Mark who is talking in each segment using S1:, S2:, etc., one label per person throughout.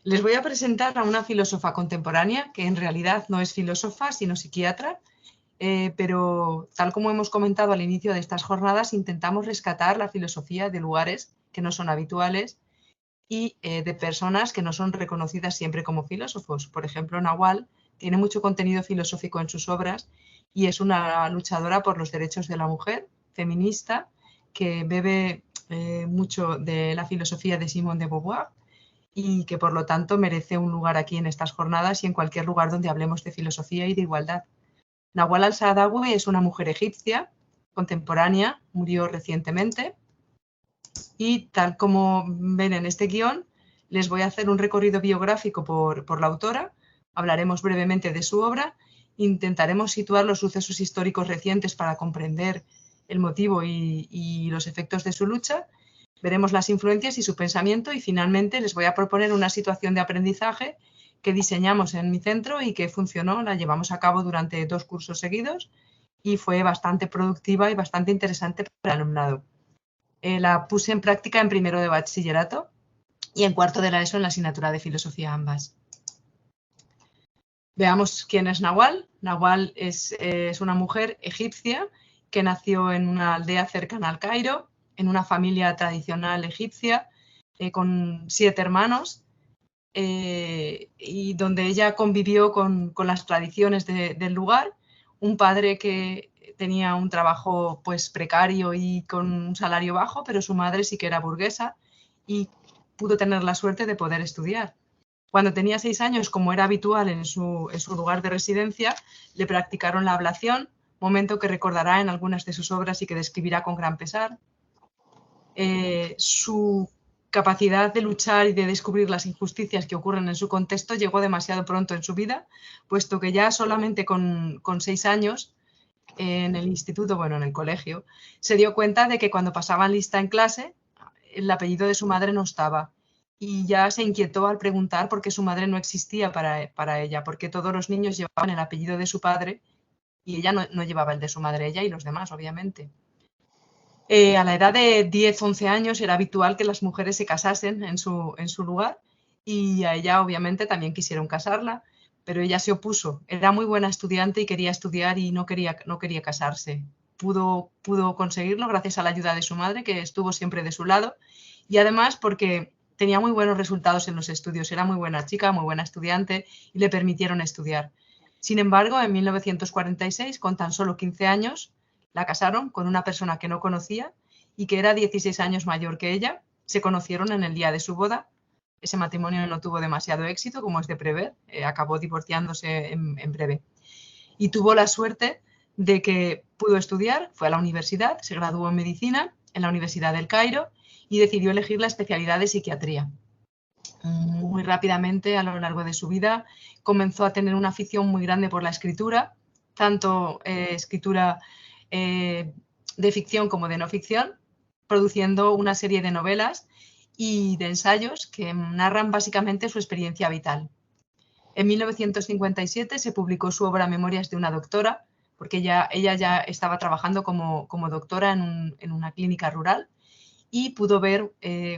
S1: Les voy a presentar a una filósofa contemporánea que en realidad no es filósofa, sino psiquiatra, pero tal como hemos comentado al inicio de estas jornadas, intentamos rescatar la filosofía de lugares que no son habituales y de personas que no son reconocidas siempre como filósofos. Por ejemplo, Nahual tiene mucho contenido filosófico en sus obras y es una luchadora por los derechos de la mujer, feminista, que bebe mucho de la filosofía de Simone de Beauvoir y que por lo tanto merece un lugar aquí en estas jornadas y en cualquier lugar donde hablemos de filosofía y de igualdad. Nahual al-Saadawi es una mujer egipcia contemporánea, murió recientemente y tal como ven en este guión, les voy a hacer un recorrido biográfico por la autora, hablaremos brevemente de su obra, intentaremos situar los sucesos históricos recientes para comprender el motivo y los efectos de su lucha, veremos las influencias y su pensamiento y finalmente les voy a proponer una situación de aprendizaje que diseñamos en mi centro y que funcionó, la llevamos a cabo durante 2 cursos seguidos y fue bastante productiva y bastante interesante para el alumnado. La puse en práctica en primero de bachillerato y en cuarto de la ESO en la asignatura de filosofía ambas. Veamos quién es Nahual. Nahual es una mujer egipcia que nació en una aldea cercana al Cairo, en una familia tradicional egipcia, con 7 hermanos, y donde ella convivió con las tradiciones del lugar. Un padre que tenía un trabajo pues precario y con un salario bajo, pero su madre sí que era burguesa y pudo tener la suerte de poder estudiar. Cuando tenía 6 años, como era habitual en su lugar de residencia, le practicaron la ablación, momento que recordará en algunas de sus obras y que describirá con gran pesar. Su capacidad de luchar y de descubrir las injusticias que ocurren en su contexto llegó demasiado pronto en su vida, puesto que ya solamente con 6 años, en el instituto, bueno, en el colegio, se dio cuenta de que cuando pasaban lista en clase, el apellido de su madre no estaba. Y ya se inquietó al preguntar por qué su madre no existía para ella, porque todos los niños llevaban el apellido de su padre y ella no llevaba el de su madre, ella y los demás, obviamente. A la edad de 10, 11 años era habitual que las mujeres se casasen en su lugar y a ella obviamente también quisieron casarla, pero ella se opuso. Era muy buena estudiante y quería estudiar y no quería casarse. Pudo conseguirlo gracias a la ayuda de su madre, que estuvo siempre de su lado, y además porque tenía muy buenos resultados en los estudios. Era muy buena chica, muy buena estudiante y le permitieron estudiar. Sin embargo, en 1946, con tan solo 15 años, la casaron con una persona que no conocía y que era 16 años mayor que ella. Se conocieron en el día de su boda. Ese matrimonio no tuvo demasiado éxito, como es de prever. Acabó divorciándose en breve. Y tuvo la suerte de que pudo estudiar, fue a la universidad, se graduó en medicina en la Universidad del Cairo y decidió elegir la especialidad de psiquiatría. Muy rápidamente, a lo largo de su vida, comenzó a tener una afición muy grande por la escritura, tanto escritura de ficción como de no ficción, produciendo una serie de novelas y de ensayos que narran básicamente su experiencia vital. En 1957 se publicó su obra Memorias de una doctora, porque ella ya estaba trabajando como doctora en una clínica rural y pudo ver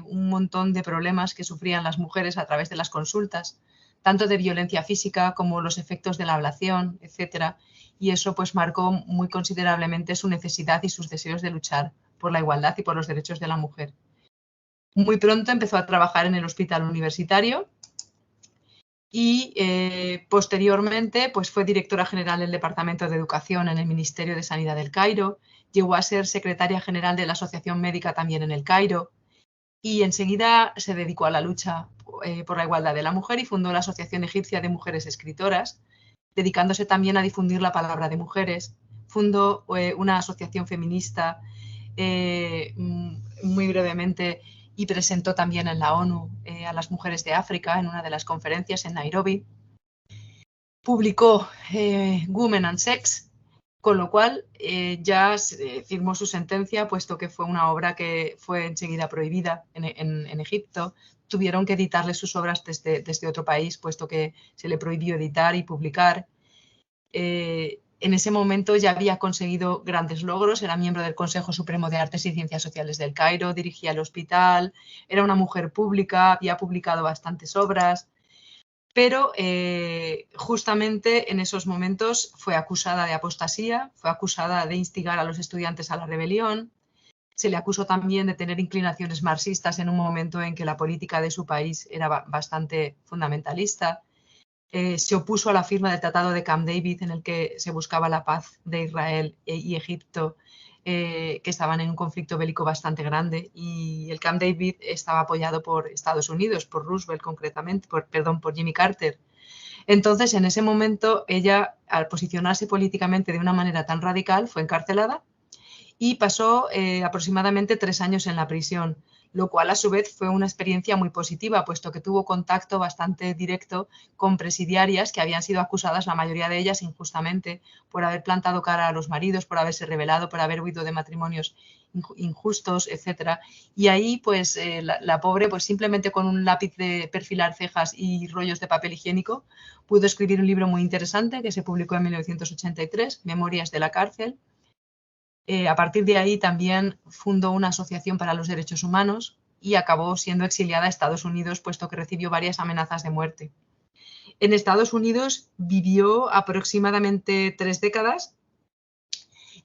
S1: un montón de problemas que sufrían las mujeres a través de las consultas, tanto de violencia física como los efectos de la ablación, etc. Y eso pues marcó muy considerablemente su necesidad y sus deseos de luchar por la igualdad y por los derechos de la mujer. Muy pronto empezó a trabajar en el hospital universitario y posteriormente pues fue directora general del Departamento de Educación en el Ministerio de Sanidad del Cairo, llegó a ser secretaria general de la Asociación Médica también en el Cairo y enseguida se dedicó a la lucha por la igualdad de la mujer y fundó la Asociación Egipcia de Mujeres Escritoras, dedicándose también a difundir la palabra de mujeres. Fundó una asociación feminista muy brevemente y presentó también en la ONU a las mujeres de África en una de las conferencias en Nairobi. Publicó Women and Sex, con lo cual ya firmó su sentencia, puesto que fue una obra que fue enseguida prohibida en Egipto. Tuvieron que editarle sus obras desde otro país, puesto que se le prohibió editar y publicar. En ese momento ya había conseguido grandes logros, era miembro del Consejo Supremo de Artes y Ciencias Sociales del Cairo, dirigía el hospital, era una mujer pública, había publicado bastantes obras pero justamente en esos momentos fue acusada de apostasía, fue acusada de instigar a los estudiantes a la rebelión, se le acusó también de tener inclinaciones marxistas en un momento en que la política de su país era bastante fundamentalista. Se opuso a la firma del Tratado de Camp David, en el que se buscaba la paz de Israel y Egipto, que estaban en un conflicto bélico bastante grande, y el Camp David estaba apoyado por Estados Unidos, por Roosevelt concretamente, por Jimmy Carter. Entonces, en ese momento, ella, al posicionarse políticamente de una manera tan radical, fue encarcelada y pasó aproximadamente 3 años en la prisión, lo cual a su vez fue una experiencia muy positiva, puesto que tuvo contacto bastante directo con presidiarias que habían sido acusadas, la mayoría de ellas injustamente, por haber plantado cara a los maridos, por haberse rebelado, por haber huido de matrimonios injustos, etc. Y ahí, pues, la pobre, pues simplemente con un lápiz de perfilar cejas y rollos de papel higiénico, pudo escribir un libro muy interesante que se publicó en 1983, Memorias de la cárcel. A partir de ahí también fundó una asociación para los derechos humanos y acabó siendo exiliada a Estados Unidos, puesto que recibió varias amenazas de muerte. En Estados Unidos vivió aproximadamente 3 décadas,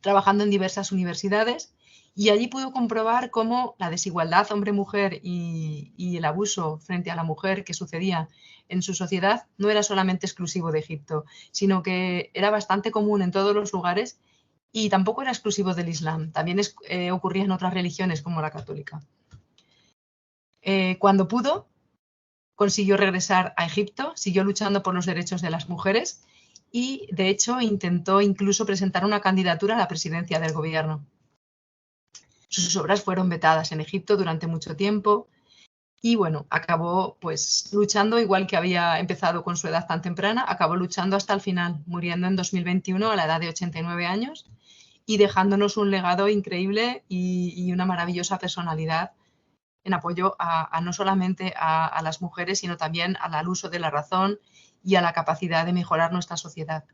S1: trabajando en diversas universidades, y allí pudo comprobar cómo la desigualdad hombre-mujer y el abuso frente a la mujer que sucedía en su sociedad no era solamente exclusivo de Egipto, sino que era bastante común en todos los lugares. Y tampoco era exclusivo del Islam, también ocurría en otras religiones como la católica. Cuando pudo, consiguió regresar a Egipto, siguió luchando por los derechos de las mujeres y, de hecho, intentó incluso presentar una candidatura a la presidencia del gobierno. Sus obras fueron vetadas en Egipto durante mucho tiempo y, bueno, acabó pues luchando, igual que había empezado con su edad tan temprana, acabó luchando hasta el final, muriendo en 2021 a la edad de 89 años. Y dejándonos un legado increíble y una maravillosa personalidad en apoyo a no solamente a las mujeres, sino también al uso de la razón y a la capacidad de mejorar nuestra sociedad.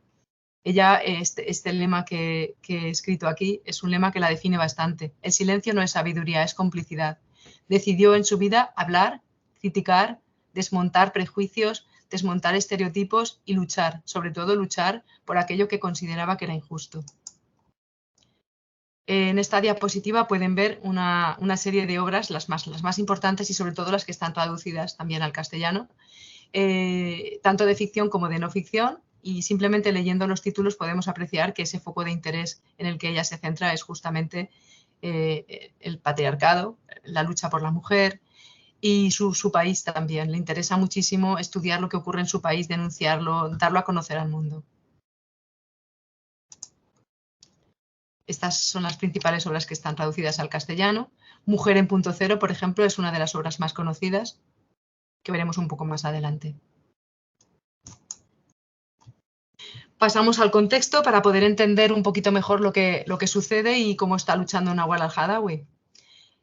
S1: Ella, este lema que he escrito aquí, es un lema que la define bastante. El silencio no es sabiduría, es complicidad. Decidió en su vida hablar, criticar, desmontar prejuicios, desmontar estereotipos y luchar, sobre todo luchar por aquello que consideraba que era injusto. En esta diapositiva pueden ver una serie de obras, las más importantes y sobre todo las que están traducidas también al castellano, tanto de ficción como de no ficción, y simplemente leyendo los títulos podemos apreciar que ese foco de interés en el que ella se centra es justamente el patriarcado, la lucha por la mujer y su país también. Le interesa muchísimo estudiar lo que ocurre en su país, denunciarlo, darlo a conocer al mundo. Estas son las principales obras que están traducidas al castellano. Mujer en punto cero, por ejemplo, es una de las obras más conocidas, que veremos un poco más adelante. Pasamos al contexto para poder entender un poquito mejor lo que sucede y cómo está luchando Nawal al-Jadawi.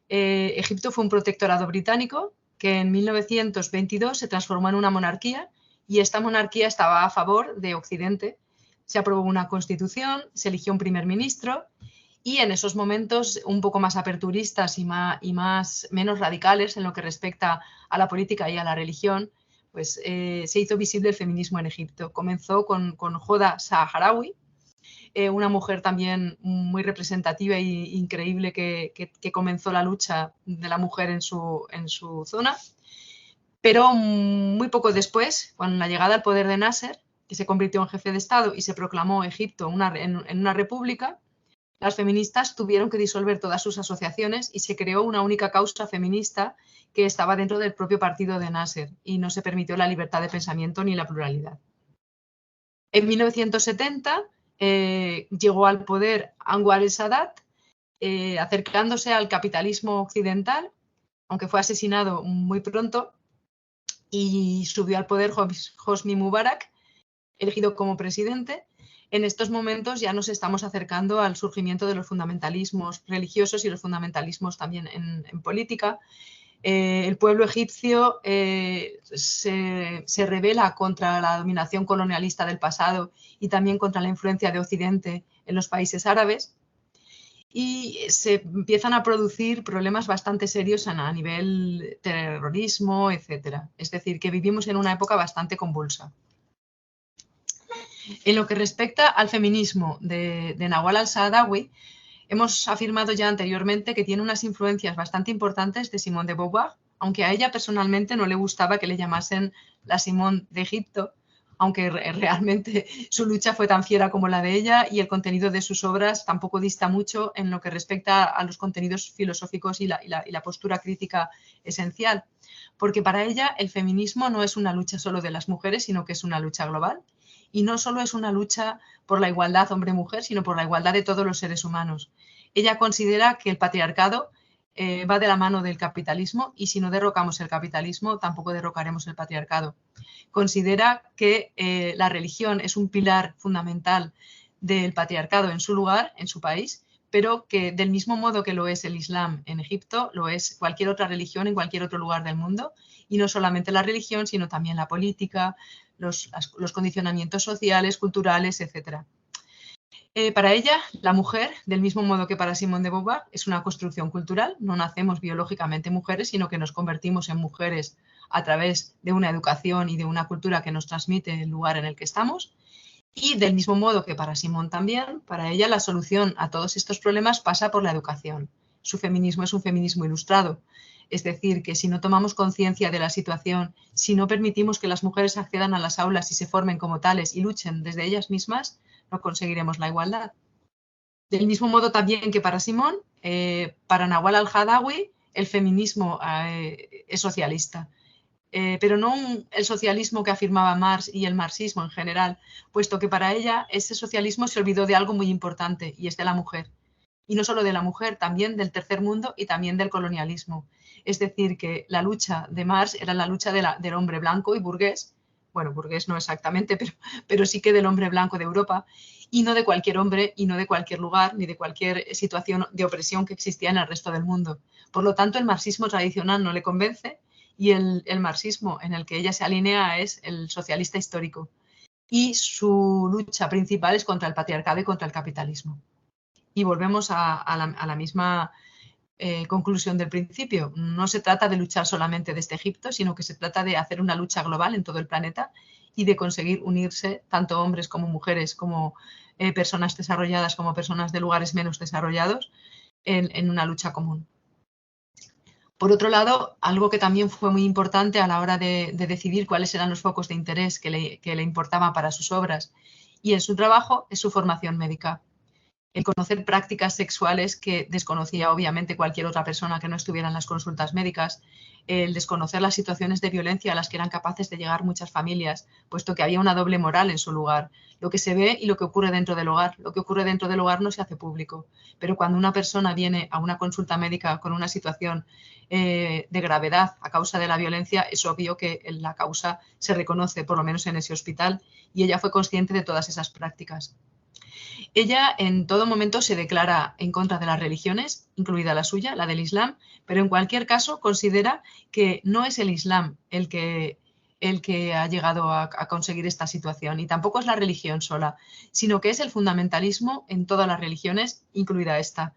S1: Egipto fue un protectorado británico que en 1922 se transformó en una monarquía y esta monarquía estaba a favor de Occidente. Se aprobó una constitución, se eligió un primer ministro y en esos momentos un poco más aperturistas y menos radicales en lo que respecta a la política y a la religión, pues se hizo visible el feminismo en Egipto. Comenzó con Hoda Saharawi, una mujer también muy representativa e increíble que comenzó la lucha de la mujer en su zona. Pero muy poco después, con la llegada al poder de Nasser, que se convirtió en jefe de Estado y se proclamó Egipto en una república, las feministas tuvieron que disolver todas sus asociaciones y se creó una única causa feminista que estaba dentro del propio partido de Nasser y no se permitió la libertad de pensamiento ni la pluralidad. En 1970 llegó al poder Anwar el-Sadat, acercándose al capitalismo occidental, aunque fue asesinado muy pronto, y subió al poder Hosni Mubarak, elegido como presidente. En estos momentos ya nos estamos acercando al surgimiento de los fundamentalismos religiosos y los fundamentalismos también en política. El pueblo egipcio se rebela contra la dominación colonialista del pasado y también contra la influencia de Occidente en los países árabes. y se empiezan a producir problemas bastante serios a nivel terrorismo, etc. Es decir, que vivimos en una época bastante convulsa. En lo que respecta al feminismo de Nawal al-Saadawi, hemos afirmado ya anteriormente que tiene unas influencias bastante importantes de Simone de Beauvoir, aunque a ella personalmente no le gustaba que le llamasen la Simone de Egipto, aunque realmente su lucha fue tan fiera como la de ella y el contenido de sus obras tampoco dista mucho en lo que respecta a los contenidos filosóficos y la postura crítica esencial, porque para ella el feminismo no es una lucha solo de las mujeres, sino que es una lucha global y no solo es una lucha por la igualdad hombre-mujer, sino por la igualdad de todos los seres humanos. Ella considera que el patriarcado va de la mano del capitalismo y si no derrocamos el capitalismo tampoco derrocaremos el patriarcado. Considera que la religión es un pilar fundamental del patriarcado en su lugar, en su país, pero que del mismo modo que lo es el Islam en Egipto, lo es cualquier otra religión en cualquier otro lugar del mundo, y no solamente la religión, sino también la política, los condicionamientos sociales, culturales, etc. Para ella, la mujer, del mismo modo que para Simone de Beauvoir, es una construcción cultural. No nacemos biológicamente mujeres, sino que nos convertimos en mujeres a través de una educación y de una cultura que nos transmite el lugar en el que estamos. Y del mismo modo que para Simone también, para ella la solución a todos estos problemas pasa por la educación. Su feminismo es un feminismo ilustrado. Es decir, que si no tomamos conciencia de la situación, si no permitimos que las mujeres accedan a las aulas y se formen como tales y luchen desde ellas mismas, no conseguiremos la igualdad. Del mismo modo también que para Simone, para Nawal al-Saadawi, el feminismo es socialista. Pero no el socialismo que afirmaba Marx y el marxismo en general, puesto que para ella ese socialismo se olvidó de algo muy importante y es de la mujer. Y no solo de la mujer, también del tercer mundo y también del colonialismo. Es decir, que la lucha de Marx era la lucha del hombre blanco y burgués, bueno, burgués no exactamente, pero sí que del hombre blanco de Europa, y no de cualquier hombre y no de cualquier lugar ni de cualquier situación de opresión que existía en el resto del mundo. Por lo tanto, el marxismo tradicional no le convence y el marxismo en el que ella se alinea es el socialista histórico. Y su lucha principal es contra el patriarcado y contra el capitalismo. Y volvemos a la misma conclusión del principio. No se trata de luchar solamente desde Egipto, sino que se trata de hacer una lucha global en todo el planeta y de conseguir unirse tanto hombres como mujeres, como personas desarrolladas, como personas de lugares menos desarrollados, en una lucha común. Por otro lado, algo que también fue muy importante a la hora de decidir cuáles eran los focos de interés que le importaban para sus obras y en su trabajo es su formación médica. El conocer prácticas sexuales que desconocía obviamente cualquier otra persona que no estuviera en las consultas médicas, el desconocer las situaciones de violencia a las que eran capaces de llegar muchas familias, puesto que había una doble moral en su lugar, lo que se ve y lo que ocurre dentro del hogar. Lo que ocurre dentro del hogar no se hace público, pero cuando una persona viene a una consulta médica con una situación de gravedad a causa de la violencia, es obvio que la causa se reconoce, por lo menos en ese hospital, y ella fue consciente de todas esas prácticas. Ella en todo momento se declara en contra de las religiones, incluida la suya, la del Islam, pero en cualquier caso considera que no es el Islam el que ha llegado a conseguir esta situación y tampoco es la religión sola, sino que es el fundamentalismo en todas las religiones, incluida esta.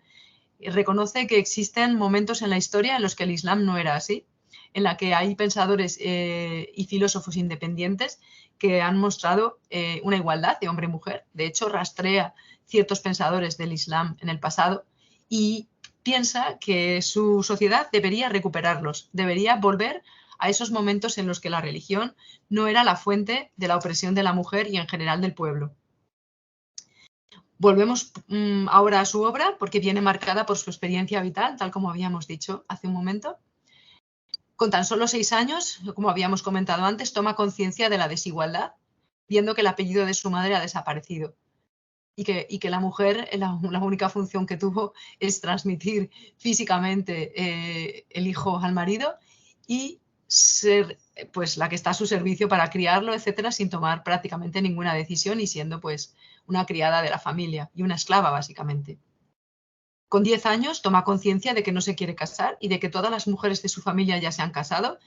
S1: Reconoce que existen momentos en la historia en los que el Islam no era así, en la que hay pensadores y filósofos independientes que han mostrado una igualdad de hombre y mujer. De hecho, rastrea ciertos pensadores del Islam en el pasado y piensa que su sociedad debería recuperarlos, debería volver a esos momentos en los que la religión no era la fuente de la opresión de la mujer y en general del pueblo. Volvemos ahora a su obra porque viene marcada por su experiencia vital, tal como habíamos dicho hace un momento. Con tan solo 6 años, como habíamos comentado antes, toma conciencia de la desigualdad, viendo que el apellido de su madre ha desaparecido y que la mujer, la única función que tuvo es transmitir físicamente el hijo al marido y ser pues la que está a su servicio para criarlo, etcétera, sin tomar prácticamente ninguna decisión y siendo pues una criada de la familia y una esclava básicamente. Con 10 años toma conciencia de que no se quiere casar y de que todas las mujeres de su familia ya se han casado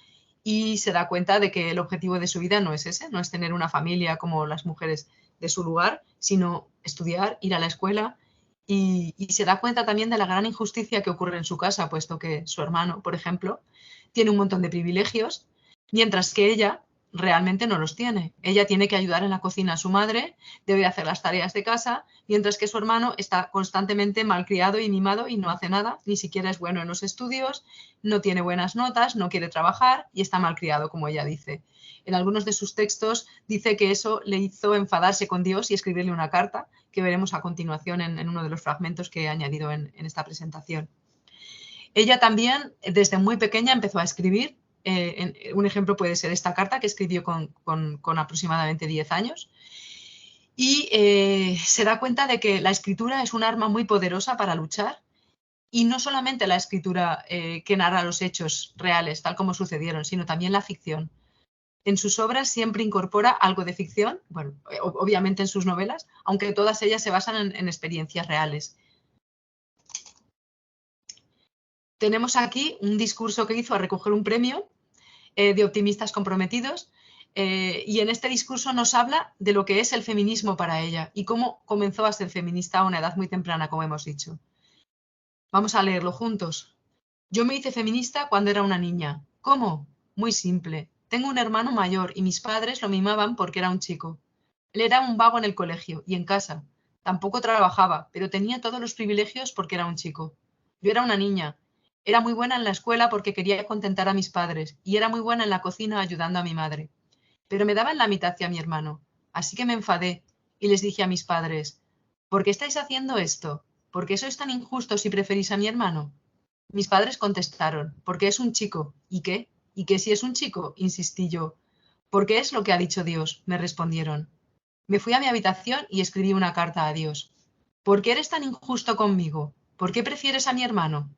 S1: y se da cuenta de que el objetivo de su vida no es ese, no es tener una familia como las mujeres de su lugar, sino estudiar, ir a la escuela y se da cuenta también de la gran injusticia que ocurre en su casa, puesto que su hermano, por ejemplo, tiene un montón de privilegios, mientras que ella realmente no los tiene. Ella tiene que ayudar en la cocina a su madre, debe hacer las tareas de casa, mientras que su hermano está constantemente malcriado y mimado y no hace nada, ni siquiera es bueno en los estudios, no tiene buenas notas, no quiere trabajar y está malcriado, como ella dice. En algunos de sus textos dice que eso le hizo enfadarse con Dios y escribirle una carta, que veremos a continuación en uno de los fragmentos que he añadido en esta presentación. Ella también, desde muy pequeña, empezó a escribir. Un ejemplo puede ser esta carta que escribió con aproximadamente 10 años. Y se da cuenta de que la escritura es un arma muy poderosa para luchar. Y no solamente la escritura que narra los hechos reales, tal como sucedieron, sino también la ficción. En sus obras siempre incorpora algo de ficción, bueno, obviamente en sus novelas, aunque todas ellas se basan en experiencias reales. Tenemos aquí un discurso que hizo a recoger un premio de optimistas comprometidos, y en este discurso nos habla de lo que es el feminismo para ella y cómo comenzó a ser feminista a una edad muy temprana, como hemos dicho. Vamos a leerlo juntos. Yo me hice feminista cuando era una niña. ¿Cómo? Muy simple. Tengo un hermano mayor y mis padres lo mimaban porque era un chico. Él era un vago en el colegio y en casa. Tampoco trabajaba, pero tenía todos los privilegios porque era un chico. Yo era una niña. Era muy buena en la escuela porque quería contentar a mis padres y era muy buena en la cocina ayudando a mi madre. Pero me daban la mitad que a mi hermano. Así que me enfadé y les dije a mis padres, ¿por qué estáis haciendo esto? ¿Por qué sois tan injustos si preferís a mi hermano? Mis padres contestaron, porque es un chico. ¿Y qué? ¿Y qué si es un chico? Insistí yo. Porque es lo que ha dicho Dios, me respondieron. Me fui a mi habitación y escribí una carta a Dios. ¿Por qué eres tan injusto conmigo? ¿Por qué prefieres a mi hermano?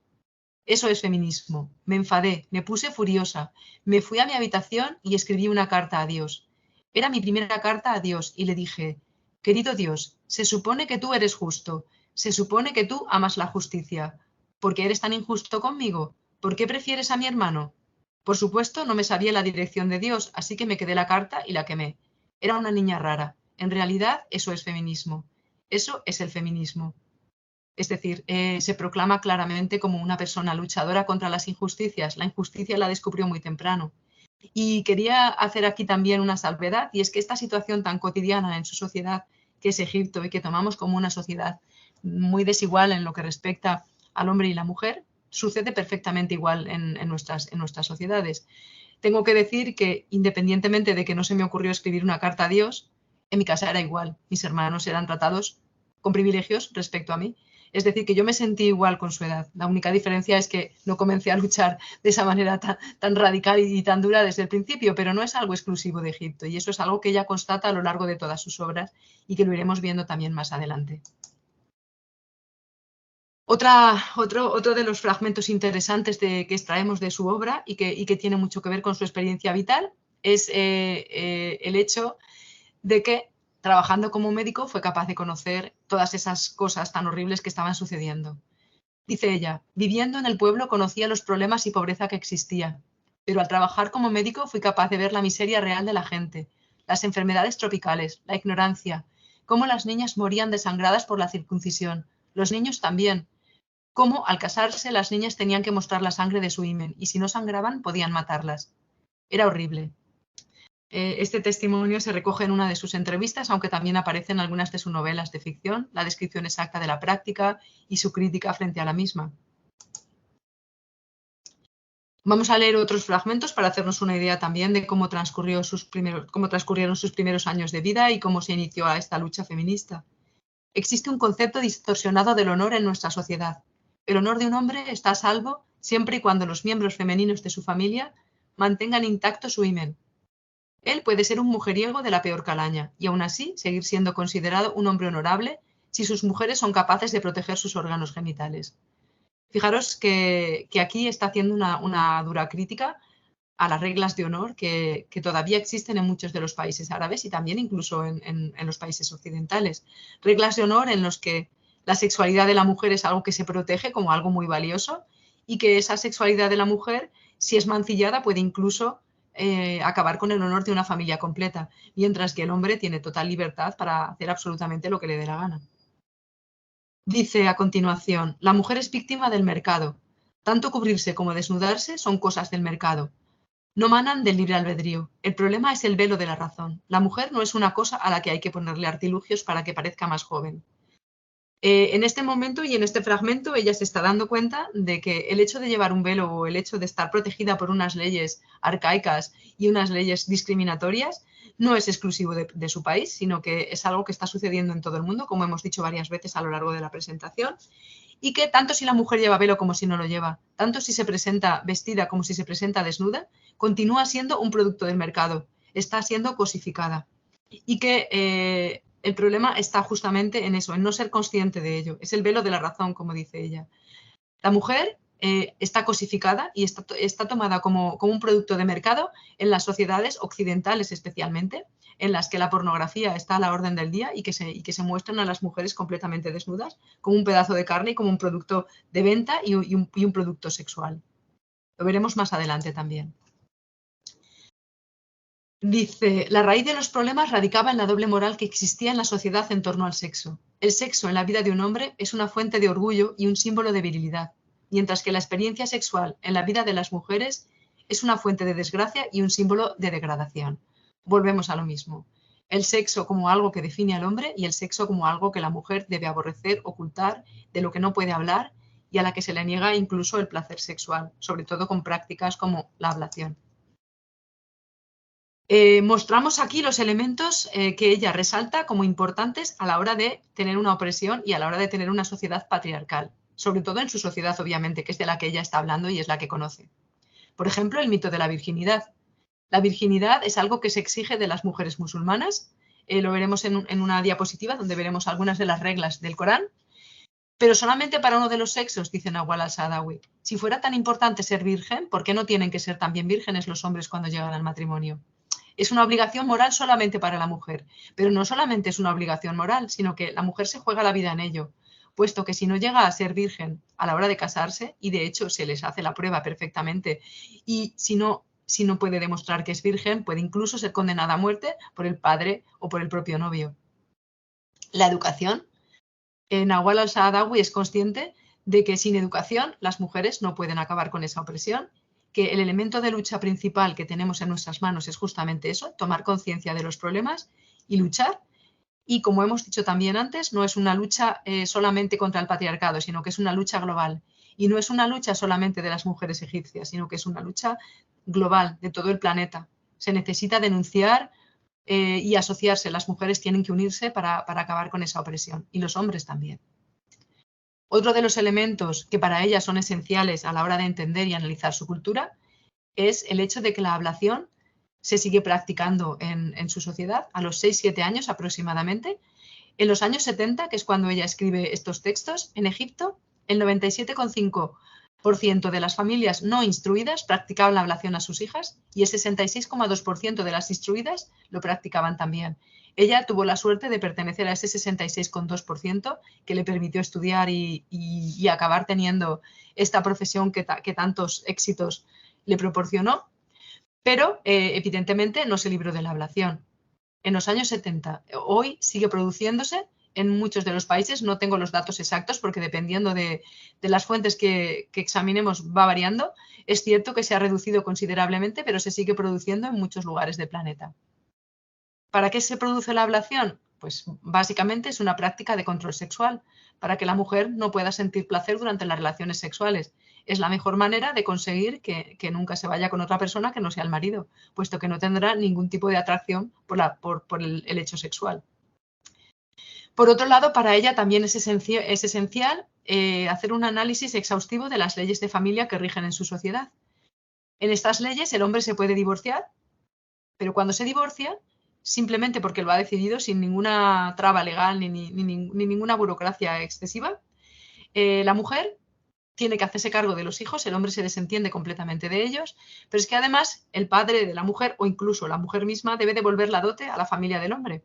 S1: Eso es feminismo. Me enfadé, me puse furiosa, me fui a mi habitación y escribí una carta a Dios. Era mi primera carta a Dios y le dije, querido Dios, se supone que tú eres justo, se supone que tú amas la justicia. ¿Por qué eres tan injusto conmigo? ¿Por qué prefieres a mi hermano? Por supuesto, no me sabía la dirección de Dios, así que me quedé la carta y la quemé. Era una niña rara. En realidad, eso es feminismo. Eso es el feminismo. Es decir, se proclama claramente como una persona luchadora contra las injusticias. La injusticia la descubrió muy temprano. Y quería hacer aquí también una salvedad, y es que esta situación tan cotidiana en su sociedad, que es Egipto, y que tomamos como una sociedad muy desigual en lo que respecta al hombre y la mujer, sucede perfectamente igual en nuestras sociedades. Tengo que decir que, independientemente de que no se me ocurrió escribir una carta a Dios, en mi casa era igual. Mis hermanos eran tratados con privilegios respecto a mí. Es decir, que yo me sentí igual con su edad. La única diferencia es que no comencé a luchar de esa manera tan radical y tan dura desde el principio, pero no es algo exclusivo de Egipto y eso es algo que ella constata a lo largo de todas sus obras y que lo iremos viendo también más adelante. Otro de los fragmentos interesantes que extraemos de su obra y que tiene mucho que ver con su experiencia vital es el hecho de que trabajando como médico fue capaz de conocer todas esas cosas tan horribles que estaban sucediendo. Dice ella, viviendo en el pueblo conocía los problemas y pobreza que existía, pero al trabajar como médico fui capaz de ver la miseria real de la gente, las enfermedades tropicales, la ignorancia, cómo las niñas morían desangradas por la circuncisión, los niños también, cómo al casarse las niñas tenían que mostrar la sangre de su himen y si no sangraban podían matarlas. Era horrible. Este testimonio se recoge en una de sus entrevistas, aunque también aparece en algunas de sus novelas de ficción, la descripción exacta de la práctica y su crítica frente a la misma. Vamos a leer otros fragmentos para hacernos una idea también de cómo transcurrieron sus primeros años de vida y cómo se inició a esta lucha feminista. Existe un concepto distorsionado del honor en nuestra sociedad. El honor de un hombre está a salvo siempre y cuando los miembros femeninos de su familia mantengan intacto su himen. Él puede ser un mujeriego de la peor calaña y aún así seguir siendo considerado un hombre honorable si sus mujeres son capaces de proteger sus órganos genitales. Fijaros que aquí está haciendo una dura crítica a las reglas de honor que todavía existen en muchos de los países árabes y también incluso en los países occidentales. Reglas de honor en los que la sexualidad de la mujer es algo que se protege como algo muy valioso y que esa sexualidad de la mujer, si es mancillada, puede incluso acabar con el honor de una familia completa, mientras que el hombre tiene total libertad para hacer absolutamente lo que le dé la gana. Dice a continuación, la mujer es víctima del mercado. Tanto cubrirse como desnudarse son cosas del mercado. No manan del libre albedrío. El problema es el velo de la razón. La mujer no es una cosa a la que hay que ponerle artilugios para que parezca más joven. En este momento y en este fragmento ella se está dando cuenta de que el hecho de llevar un velo o el hecho de estar protegida por unas leyes arcaicas y unas leyes discriminatorias no es exclusivo de su país, sino que es algo que está sucediendo en todo el mundo, como hemos dicho varias veces a lo largo de la presentación, y que tanto si la mujer lleva velo como si no lo lleva, tanto si se presenta vestida como si se presenta desnuda, continúa siendo un producto del mercado, está siendo cosificada. Y que el problema está justamente en eso, en no ser consciente de ello. Es el velo de la razón, como dice ella. La mujer está cosificada y está tomada como un producto de mercado en las sociedades occidentales especialmente, en las que la pornografía está a la orden del día y que se muestran a las mujeres completamente desnudas, como un pedazo de carne y como un producto de venta y un producto sexual. Lo veremos más adelante también. Dice, la raíz de los problemas radicaba en la doble moral que existía en la sociedad en torno al sexo. El sexo en la vida de un hombre es una fuente de orgullo y un símbolo de virilidad, mientras que la experiencia sexual en la vida de las mujeres es una fuente de desgracia y un símbolo de degradación. Volvemos a lo mismo. El sexo como algo que define al hombre y el sexo como algo que la mujer debe aborrecer, ocultar, de lo que no puede hablar y a la que se le niega incluso el placer sexual, sobre todo con prácticas como la ablación. Mostramos aquí los elementos que ella resalta como importantes a la hora de tener una opresión y a la hora de tener una sociedad patriarcal, sobre todo en su sociedad, obviamente, que es de la que ella está hablando y es la que conoce. Por ejemplo, el mito de la virginidad. La virginidad es algo que se exige de las mujeres musulmanas. Lo veremos en una diapositiva donde veremos algunas de las reglas del Corán, pero solamente para uno de los sexos, dice Nawal al-Saadawi. Si fuera tan importante ser virgen, ¿por qué no tienen que ser también vírgenes los hombres cuando llegan al matrimonio? Es una obligación moral solamente para la mujer, pero no solamente es una obligación moral, sino que la mujer se juega la vida en ello, puesto que si no llega a ser virgen a la hora de casarse, y de hecho se les hace la prueba perfectamente, y si no puede demostrar que es virgen, puede incluso ser condenada a muerte por el padre o por el propio novio. La educación. Nawal al-Saadawi es consciente de que sin educación las mujeres no pueden acabar con esa opresión, que el elemento de lucha principal que tenemos en nuestras manos es justamente eso, tomar conciencia de los problemas y luchar. Y como hemos dicho también antes, no es una lucha solamente contra el patriarcado, sino que es una lucha global. Y no es una lucha solamente de las mujeres egipcias, sino que es una lucha global de todo el planeta. Se necesita denunciar y asociarse. Las mujeres tienen que unirse para acabar con esa opresión y los hombres también. Otro de los elementos que para ellas son esenciales a la hora de entender y analizar su cultura es el hecho de que la ablación se sigue practicando en su sociedad a los 6-7 años aproximadamente. En los años 70, que es cuando ella escribe estos textos, en Egipto, el 97,5% de las familias no instruidas practicaban la ablación a sus hijas y el 66,2% de las instruidas lo practicaban también. Ella tuvo la suerte de pertenecer a ese 66,2% que le permitió estudiar y acabar teniendo esta profesión que tantos éxitos le proporcionó, pero evidentemente no se libró de la ablación. En los años 70, hoy sigue produciéndose en muchos de los países, no tengo los datos exactos porque dependiendo de las fuentes que examinemos va variando. Es cierto que se ha reducido considerablemente, pero se sigue produciendo en muchos lugares del planeta. ¿Para qué se produce la ablación? Pues básicamente es una práctica de control sexual, para que la mujer no pueda sentir placer durante las relaciones sexuales. Es la mejor manera de conseguir que nunca se vaya con otra persona que no sea el marido, puesto que no tendrá ningún tipo de atracción por el hecho sexual. Por otro lado, para ella también es esencial hacer un análisis exhaustivo de las leyes de familia que rigen en su sociedad. En estas leyes el hombre se puede divorciar, pero cuando se divorcia, simplemente porque lo ha decidido sin ninguna traba legal ni ninguna burocracia excesiva, la mujer tiene que hacerse cargo de los hijos, el hombre se desentiende completamente de ellos, pero es que además el padre de la mujer o incluso la mujer misma debe devolver la dote a la familia del hombre.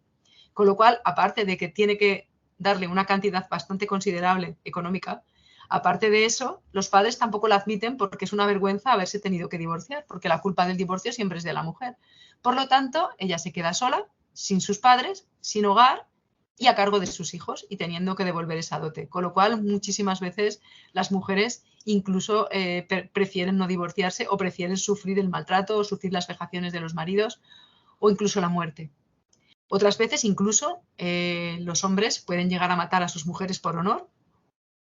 S1: Con lo cual, aparte de que tiene que darle una cantidad bastante considerable económica, aparte de eso, los padres tampoco la admiten porque es una vergüenza haberse tenido que divorciar, porque la culpa del divorcio siempre es de la mujer. Por lo tanto, ella se queda sola, sin sus padres, sin hogar y a cargo de sus hijos y teniendo que devolver esa dote. Con lo cual, muchísimas veces las mujeres incluso prefieren no divorciarse o prefieren sufrir el maltrato o sufrir las vejaciones de los maridos o incluso la muerte. Otras veces incluso los hombres pueden llegar a matar a sus mujeres por honor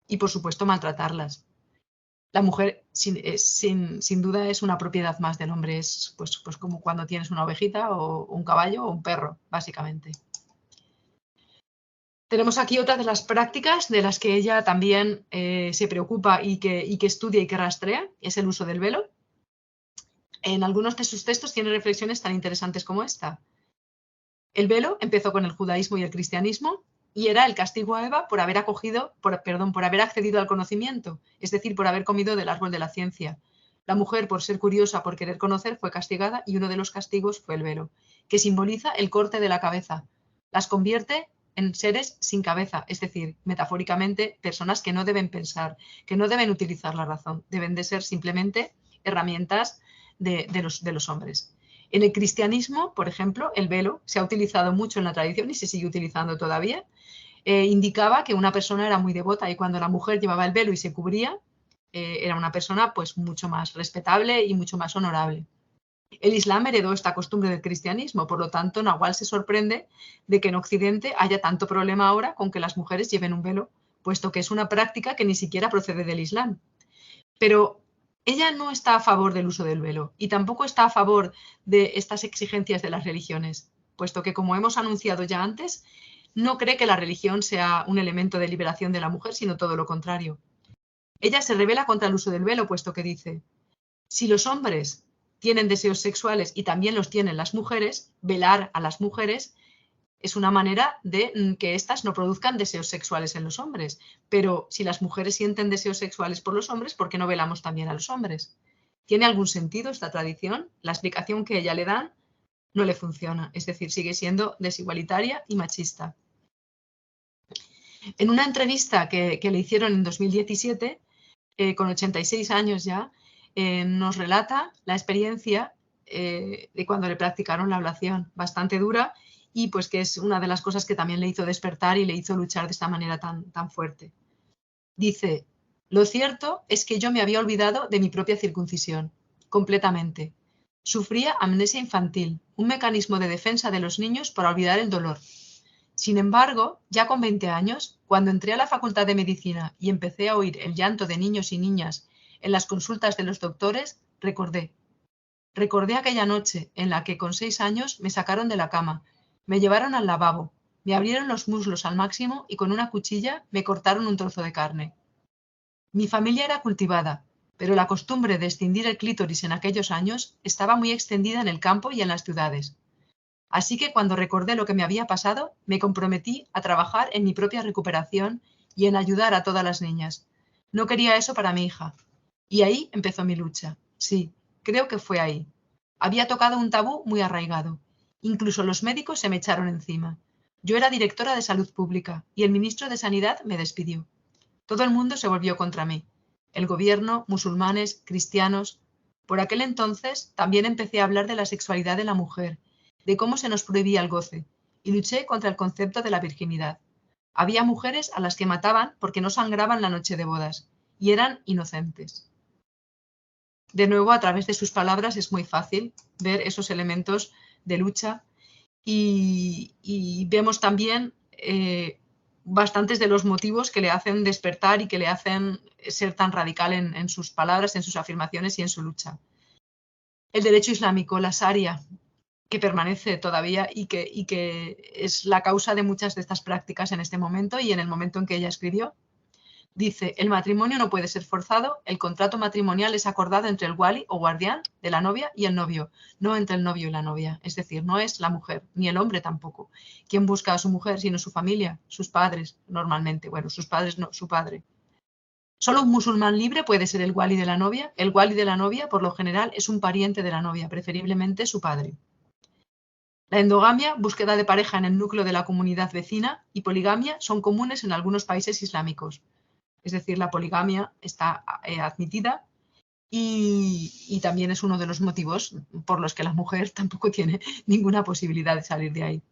S1: y por supuesto maltratarlas. La mujer sin duda es una propiedad más del hombre, es pues como cuando tienes una ovejita o un caballo o un perro, básicamente. Tenemos aquí otra de las prácticas de las que ella también se preocupa y que estudia y que rastrea, es el uso del velo. En algunos de sus textos tiene reflexiones tan interesantes como esta. El velo empezó con el judaísmo y el cristianismo y era el castigo a Eva por haber accedido al conocimiento, es decir, por haber comido del árbol de la ciencia. La mujer, por ser curiosa, por querer conocer, fue castigada y uno de los castigos fue el velo, que simboliza el corte de la cabeza. Las convierte en seres sin cabeza, es decir, metafóricamente, personas que no deben pensar, que no deben utilizar la razón, deben de ser simplemente herramientas de los hombres. En el cristianismo, por ejemplo, el velo se ha utilizado mucho en la tradición y se sigue utilizando todavía. Indicaba que una persona era muy devota y cuando la mujer llevaba el velo y se cubría, era una persona pues mucho más respetable y mucho más honorable. El Islam heredó esta costumbre del cristianismo, por lo tanto, Nahual se sorprende de que en Occidente haya tanto problema ahora con que las mujeres lleven un velo, puesto que es una práctica que ni siquiera procede del Islam. Pero ella no está a favor del uso del velo y tampoco está a favor de estas exigencias de las religiones, puesto que, como hemos anunciado ya antes, no cree que la religión sea un elemento de liberación de la mujer, sino todo lo contrario. Ella se rebela contra el uso del velo, puesto que dice, si los hombres tienen deseos sexuales y también los tienen las mujeres, velar a las mujeres es una manera de que éstas no produzcan deseos sexuales en los hombres. Pero si las mujeres sienten deseos sexuales por los hombres, ¿por qué no velamos también a los hombres? ¿Tiene algún sentido esta tradición? La explicación que ella le dan no le funciona, es decir, sigue siendo desigualitaria y machista. En una entrevista que le hicieron en 2017, con 86 años ya, nos relata la experiencia de cuando le practicaron la ablación, bastante dura, y pues que es una de las cosas que también le hizo despertar y le hizo luchar de esta manera tan fuerte. Dice, lo cierto es que yo me había olvidado de mi propia circuncisión, completamente. Sufría amnesia infantil, un mecanismo de defensa de los niños para olvidar el dolor. Sin embargo, ya con 20 años, cuando entré a la Facultad de Medicina y empecé a oír el llanto de niños y niñas en las consultas de los doctores, recordé. Recordé aquella noche en la que con 6 años me sacaron de la cama, me llevaron al lavabo, me abrieron los muslos al máximo y con una cuchilla me cortaron un trozo de carne. Mi familia era cultivada, pero la costumbre de escindir el clítoris en aquellos años estaba muy extendida en el campo y en las ciudades. Así que cuando recordé lo que me había pasado, me comprometí a trabajar en mi propia recuperación y en ayudar a todas las niñas. No quería eso para mi hija. Y ahí empezó mi lucha. Sí, creo que fue ahí. Había tocado un tabú muy arraigado. Incluso los médicos se me echaron encima. Yo era directora de salud pública y el ministro de Sanidad me despidió. Todo el mundo se volvió contra mí. El gobierno, musulmanes, cristianos. Por aquel entonces también empecé a hablar de la sexualidad de la mujer, de cómo se nos prohibía el goce, y luché contra el concepto de la virginidad. Había mujeres a las que mataban porque no sangraban la noche de bodas, y eran inocentes. De nuevo, a través de sus palabras es muy fácil ver esos elementos de lucha y vemos también bastantes de los motivos que le hacen despertar y que le hacen ser tan radical en sus palabras, en sus afirmaciones y en su lucha. El derecho islámico, la Sharia, que permanece todavía y que es la causa de muchas de estas prácticas en este momento y en el momento en que ella escribió. Dice, el matrimonio no puede ser forzado, el contrato matrimonial es acordado entre el wali o guardián de la novia y el novio, no entre el novio y la novia. Es decir, no es la mujer, ni el hombre tampoco, quien busca a su mujer, sino su familia, sus padres, normalmente. Bueno, sus padres no, su padre. Solo un musulmán libre puede ser el wali de la novia. El wali de la novia, por lo general, es un pariente de la novia, preferiblemente su padre. La endogamia, búsqueda de pareja en el núcleo de la comunidad vecina, y poligamia son comunes en algunos países islámicos. Es decir, la poligamia está admitida y también es uno de los motivos por los que la mujer tampoco tiene ninguna posibilidad de salir de ahí.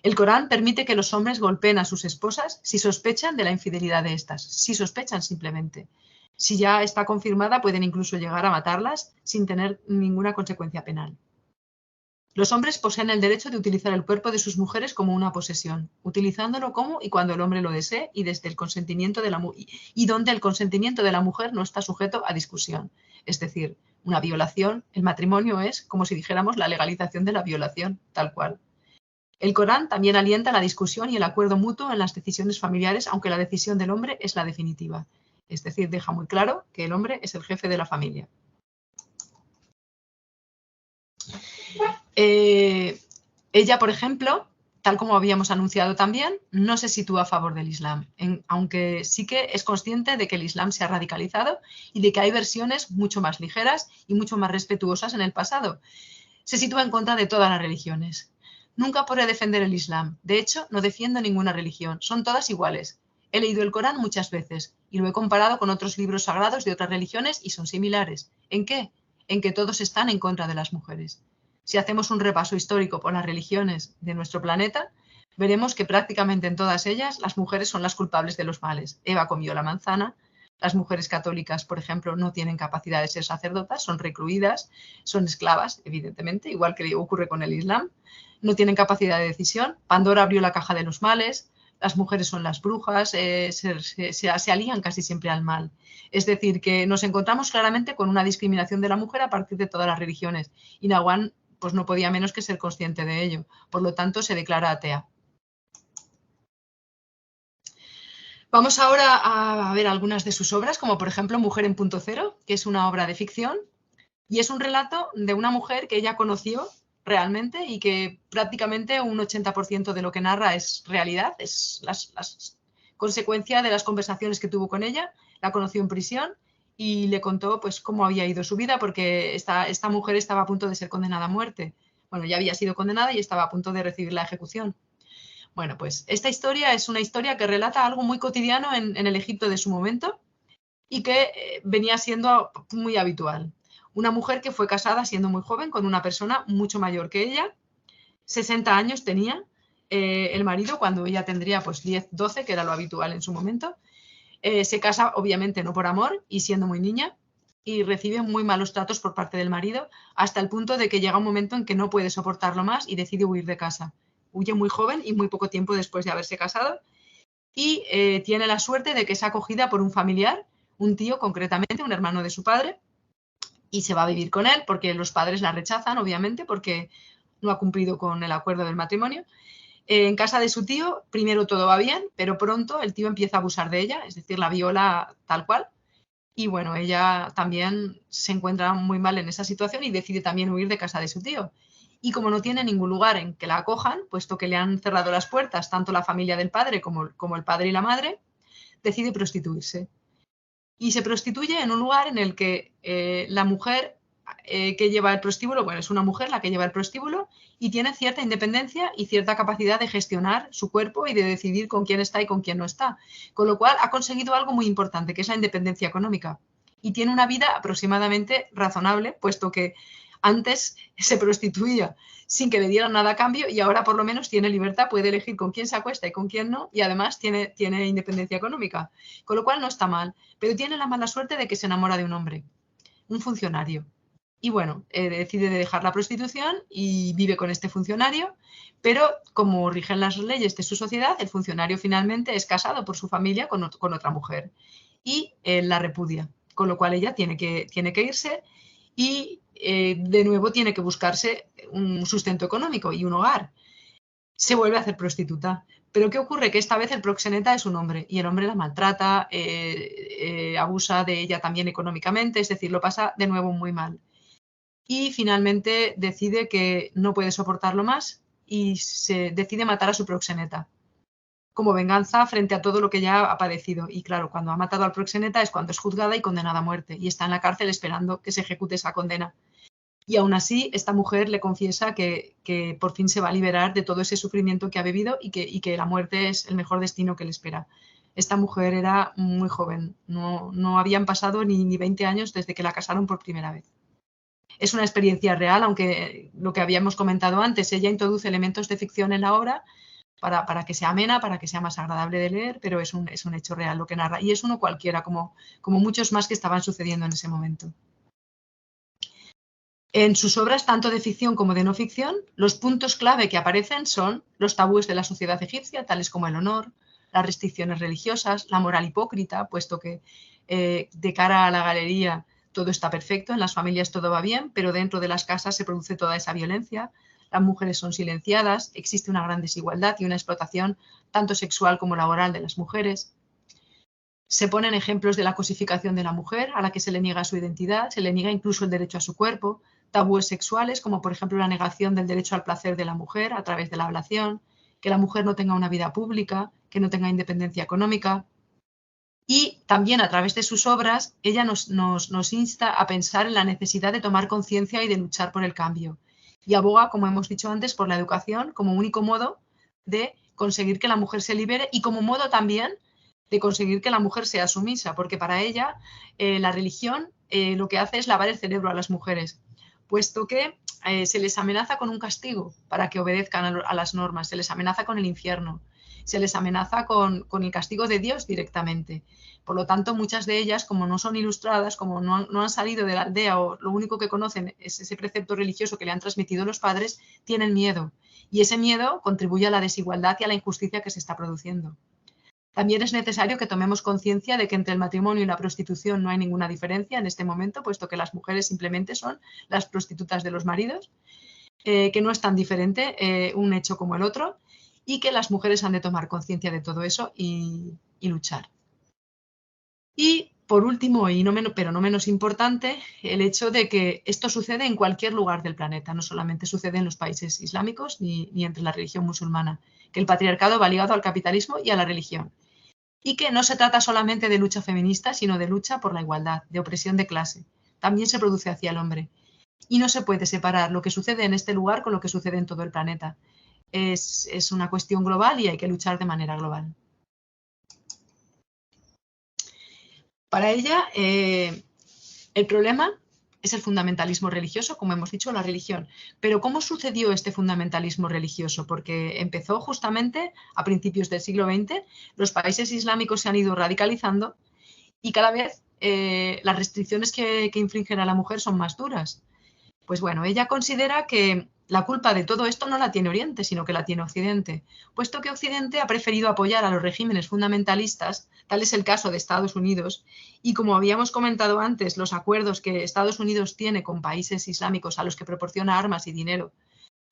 S1: El Corán permite que los hombres golpeen a sus esposas si sospechan de la infidelidad de estas, si sospechan simplemente. Si ya está confirmada, pueden incluso llegar a matarlas sin tener ninguna consecuencia penal. Los hombres poseen el derecho de utilizar el cuerpo de sus mujeres como una posesión, utilizándolo como y cuando el hombre lo desee y desde el consentimiento de la y donde el consentimiento de la mujer no está sujeto a discusión. Es decir, una violación, el matrimonio es como si dijéramos la legalización de la violación, tal cual. El Corán también alienta la discusión y el acuerdo mutuo en las decisiones familiares, aunque la decisión del hombre es la definitiva. Es decir, deja muy claro que el hombre es el jefe de la familia. Ella, por ejemplo, tal como habíamos anunciado también, no se sitúa a favor del Islam, aunque sí que es consciente de que el Islam se ha radicalizado y de que hay versiones mucho más ligeras y mucho más respetuosas en el pasado. Se sitúa en contra de todas las religiones. Nunca podré defender el Islam. De hecho, no defiendo ninguna religión. Son todas iguales. He leído el Corán muchas veces y lo he comparado con otros libros sagrados de otras religiones y son similares. ¿En qué? En que todos están en contra de las mujeres. Si hacemos un repaso histórico por las religiones de nuestro planeta, veremos que prácticamente en todas ellas las mujeres son las culpables de los males. Eva comió la manzana. Las mujeres católicas, por ejemplo, no tienen capacidad de ser sacerdotas, son recluidas, son esclavas, evidentemente, igual que ocurre con el Islam. No tienen capacidad de decisión. Pandora abrió la caja de los males. Las mujeres son las brujas, se alían casi siempre al mal. Es decir, que nos encontramos claramente con una discriminación de la mujer a partir de todas las religiones. Y Naguan pues no podía menos que ser consciente de ello. Por lo tanto, se declara atea. Vamos ahora a ver algunas de sus obras, como por ejemplo Mujer en punto cero, que es una obra de ficción y es un relato de una mujer que ella conoció realmente y que prácticamente un 80% de lo que narra es realidad, es las consecuencia de las conversaciones que tuvo con ella. La conoció en prisión y le contó pues cómo había ido su vida porque esta mujer estaba a punto de ser condenada a muerte. Bueno, ya había sido condenada y estaba a punto de recibir la ejecución. Bueno, pues esta historia es una historia que relata algo muy cotidiano en el Egipto de su momento y que venía siendo muy habitual. Una mujer que fue casada siendo muy joven con una persona mucho mayor que ella, 60 años tenía el marido cuando ella tendría pues 10, 12, que era lo habitual en su momento. Se casa obviamente no por amor y siendo muy niña y recibe muy malos tratos por parte del marido hasta el punto de que llega un momento en que no puede soportarlo más y decide huir de casa. Huye muy joven y muy poco tiempo después de haberse casado y tiene la suerte de que es acogida por un familiar, un tío concretamente, un hermano de su padre, y se va a vivir con él porque los padres la rechazan, obviamente, porque no ha cumplido con el acuerdo del matrimonio. En casa de su tío, primero todo va bien, pero pronto el tío empieza a abusar de ella, es decir, la viola tal cual. Y bueno, ella también se encuentra muy mal en esa situación y decide también huir de casa de su tío. Y como no tiene ningún lugar en que la acojan, puesto que le han cerrado las puertas tanto la familia del padre como el padre y la madre, decide prostituirse. Y se prostituye en un lugar en el que la mujer que lleva el prostíbulo, bueno, es una mujer la que lleva el prostíbulo y tiene cierta independencia y cierta capacidad de gestionar su cuerpo y de decidir con quién está y con quién no está. Con lo cual ha conseguido algo muy importante, que es la independencia económica. Y tiene una vida aproximadamente razonable, puesto que antes se prostituía sin que le dieran nada a cambio y ahora por lo menos tiene libertad, puede elegir con quién se acuesta y con quién no y además tiene independencia económica. Con lo cual no está mal, pero tiene la mala suerte de que se enamora de un hombre, un funcionario. Y bueno, decide dejar la prostitución y vive con este funcionario, pero como rigen las leyes de su sociedad, el funcionario finalmente es casado por su familia con otra mujer y la repudia, con lo cual ella tiene que irse y de nuevo tiene que buscarse un sustento económico y un hogar. Se vuelve a hacer prostituta. Pero ¿qué ocurre? Que esta vez el proxeneta es un hombre y el hombre la maltrata, abusa de ella también económicamente, es decir, lo pasa de nuevo muy mal. Y finalmente decide que no puede soportarlo más y se decide matar a su proxeneta como venganza frente a todo lo que ya ha padecido. Y claro, cuando ha matado al proxeneta es cuando es juzgada y condenada a muerte y está en la cárcel esperando que se ejecute esa condena. Y aún así, esta mujer le confiesa que por fin se va a liberar de todo ese sufrimiento que ha vivido y que la muerte es el mejor destino que le espera. Esta mujer era muy joven, no habían pasado ni 20 años desde que la casaron por primera vez. Es una experiencia real, aunque lo que habíamos comentado antes, ella introduce elementos de ficción en la obra para que sea amena, para que sea más agradable de leer, pero es un hecho real lo que narra. Y es uno cualquiera, como muchos más que estaban sucediendo en ese momento. En sus obras, tanto de ficción como de no ficción, los puntos clave que aparecen son los tabúes de la sociedad egipcia, tales como el honor, las restricciones religiosas, la moral hipócrita, puesto que de cara a la galería todo está perfecto, en las familias todo va bien, pero dentro de las casas se produce toda esa violencia, las mujeres son silenciadas, existe una gran desigualdad y una explotación tanto sexual como laboral de las mujeres. Se ponen ejemplos de la cosificación de la mujer, a la que se le niega su identidad, se le niega incluso el derecho a su cuerpo, tabúes sexuales, como por ejemplo la negación del derecho al placer de la mujer a través de la ablación, que la mujer no tenga una vida pública, que no tenga independencia económica. Y también a través de sus obras, ella nos insta a pensar en la necesidad de tomar conciencia y de luchar por el cambio. Y aboga, como hemos dicho antes, por la educación como único modo de conseguir que la mujer se libere y como modo también de conseguir que la mujer sea sumisa, porque para ella la religión lo que hace es lavar el cerebro a las mujeres, puesto que se les amenaza con un castigo para que obedezcan a las normas, se les amenaza con el infierno, se les amenaza con el castigo de Dios directamente. Por lo tanto, muchas de ellas, como no son ilustradas, como no han salido de la aldea o lo único que conocen es ese precepto religioso que le han transmitido los padres, tienen miedo. Y ese miedo contribuye a la desigualdad y a la injusticia que se está produciendo. También es necesario que tomemos conciencia de que entre el matrimonio y la prostitución no hay ninguna diferencia en este momento, puesto que las mujeres simplemente son las prostitutas de los maridos, que no es tan diferente un hecho como el otro, y que las mujeres han de tomar conciencia de todo eso y luchar. Y por último, pero no menos importante, el hecho de que esto sucede en cualquier lugar del planeta, no solamente sucede en los países islámicos ni entre la religión musulmana, que el patriarcado va ligado al capitalismo y a la religión. Y que no se trata solamente de lucha feminista, sino de lucha por la igualdad, de opresión de clase. También se produce hacia el hombre. Y no se puede separar lo que sucede en este lugar con lo que sucede en todo el planeta. Es una cuestión global y hay que luchar de manera global. Para ella, el problema es el fundamentalismo religioso, como hemos dicho, la religión. Pero ¿cómo sucedió este fundamentalismo religioso? Porque empezó justamente a principios del siglo XX, los países islámicos se han ido radicalizando y cada vez las restricciones que infringen a la mujer son más duras. Pues bueno, ella considera que la culpa de todo esto no la tiene Oriente, sino que la tiene Occidente, puesto que Occidente ha preferido apoyar a los regímenes fundamentalistas, tal es el caso de Estados Unidos, y como habíamos comentado antes, los acuerdos que Estados Unidos tiene con países islámicos a los que proporciona armas y dinero,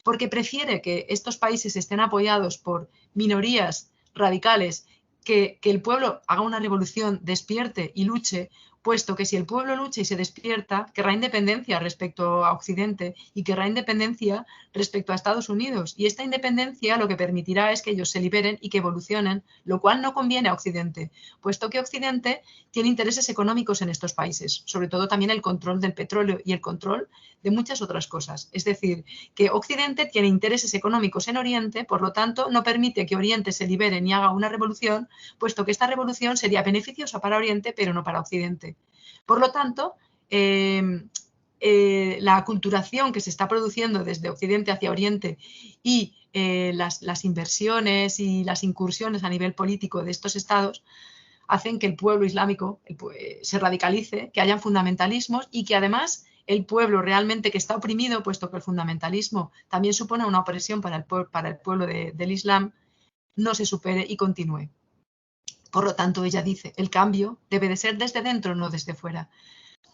S1: porque prefiere que estos países estén apoyados por minorías radicales, que el pueblo haga una revolución, despierte y luche, puesto que si el pueblo lucha y se despierta, querrá independencia respecto a Occidente y querrá independencia respecto a Estados Unidos. Y esta independencia lo que permitirá es que ellos se liberen y que evolucionen, lo cual no conviene a Occidente, puesto que Occidente tiene intereses económicos en estos países, sobre todo también el control del petróleo y el control de muchas otras cosas. Es decir, que Occidente tiene intereses económicos en Oriente, por lo tanto, no permite que Oriente se libere ni haga una revolución, puesto que esta revolución sería beneficiosa para Oriente, pero no para Occidente. Por lo tanto, la aculturación que se está produciendo desde Occidente hacia Oriente y las inversiones y las incursiones a nivel político de estos estados hacen que el pueblo islámico se radicalice, que hayan fundamentalismos y que además el pueblo realmente que está oprimido, puesto que el fundamentalismo también supone una opresión para el pueblo del Islam, no se supere y continúe. Por lo tanto, ella dice, el cambio debe de ser desde dentro, no desde fuera.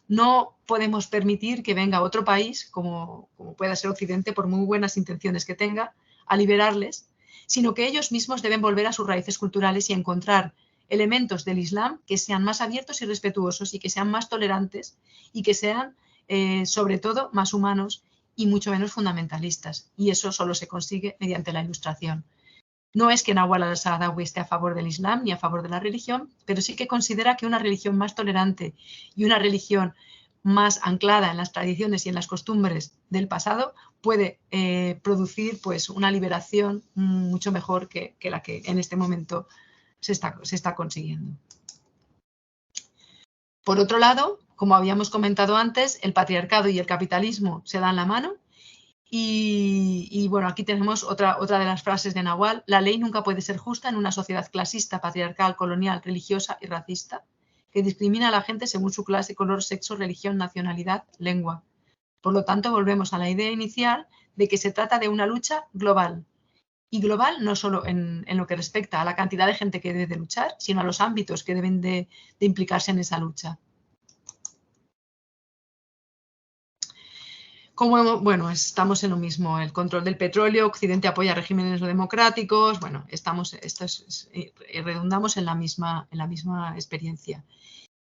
S1: No podemos permitir que venga otro país, como pueda ser Occidente, por muy buenas intenciones que tenga, a liberarles, sino que ellos mismos deben volver a sus raíces culturales y encontrar elementos del Islam que sean más abiertos y respetuosos y que sean más tolerantes y que sean, sobre todo, más humanos y mucho menos fundamentalistas. Y eso solo se consigue mediante la ilustración. No es que Nawal al-Saadawi esté a favor del Islam ni a favor de la religión, pero sí que considera que una religión más tolerante y una religión más anclada en las tradiciones y en las costumbres del pasado puede producir pues, una liberación mucho mejor que la que en este momento se está consiguiendo. Por otro lado, como habíamos comentado antes, el patriarcado y el capitalismo se dan la mano. Y bueno, aquí tenemos otra de las frases de Nahual: la ley nunca puede ser justa en una sociedad clasista, patriarcal, colonial, religiosa y racista, que discrimina a la gente según su clase, color, sexo, religión, nacionalidad, lengua. Por lo tanto, volvemos a la idea inicial de que se trata de una lucha global. Y global no solo en lo que respecta a la cantidad de gente que debe de luchar, sino a los ámbitos que deben de implicarse en esa lucha. Bueno, estamos en lo mismo, el control del petróleo, Occidente apoya regímenes no democráticos, bueno, redundamos en la misma experiencia.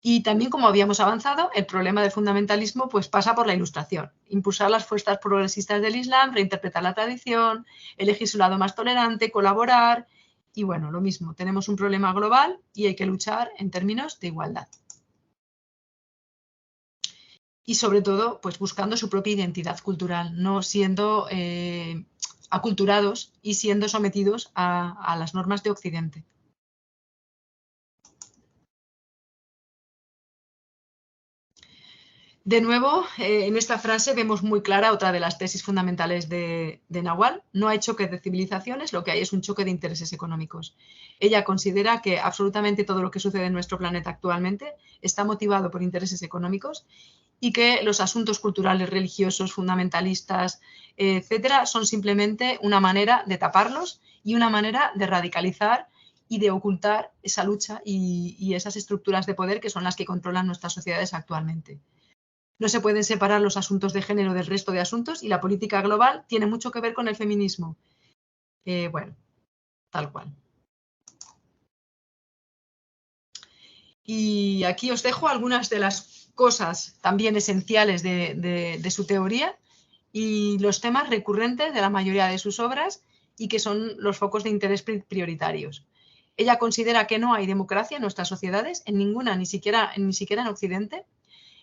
S1: Y también, como habíamos avanzado, el problema del fundamentalismo pues pasa por la ilustración, impulsar las fuerzas progresistas del Islam, reinterpretar la tradición, elegir su lado más tolerante, colaborar, y bueno, lo mismo, tenemos un problema global y hay que luchar en términos de igualdad. Y sobre todo, pues buscando su propia identidad cultural, no siendo aculturados y siendo sometidos a las normas de Occidente. De nuevo, en esta frase vemos muy clara otra de las tesis fundamentales de Nahual: no hay choque de civilizaciones, lo que hay es un choque de intereses económicos. Ella considera que absolutamente todo lo que sucede en nuestro planeta actualmente está motivado por intereses económicos y que los asuntos culturales, religiosos, fundamentalistas, etcétera, son simplemente una manera de taparlos y una manera de radicalizar y de ocultar esa lucha y esas estructuras de poder que son las que controlan nuestras sociedades actualmente. No se pueden separar los asuntos de género del resto de asuntos y la política global tiene mucho que ver con el feminismo. Bueno, tal cual. Y aquí os dejo algunas de las cosas también esenciales de su teoría y los temas recurrentes de la mayoría de sus obras y que son los focos de interés prioritarios. Ella considera que no hay democracia en nuestras sociedades, en ninguna, ni siquiera en Occidente.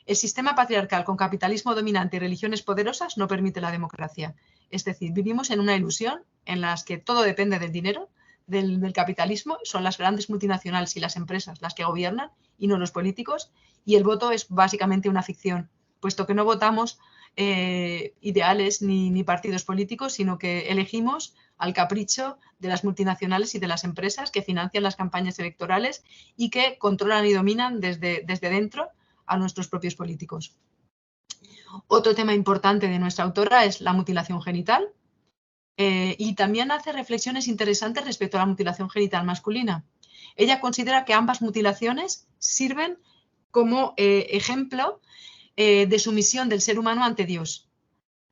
S1: El sistema patriarcal con capitalismo dominante y religiones poderosas no permite la democracia. Es decir, vivimos en una ilusión en la que todo depende del dinero, del capitalismo, son las grandes multinacionales y las empresas las que gobiernan y no los políticos, y el voto es básicamente una ficción, puesto que no votamos ideales ni partidos políticos, sino que elegimos al capricho de las multinacionales y de las empresas que financian las campañas electorales y que controlan y dominan desde dentro a nuestros propios políticos. Otro tema importante de nuestra autora es la mutilación genital y también hace reflexiones interesantes respecto a la mutilación genital masculina. Ella considera que ambas mutilaciones sirven como ejemplo de sumisión del ser humano ante Dios.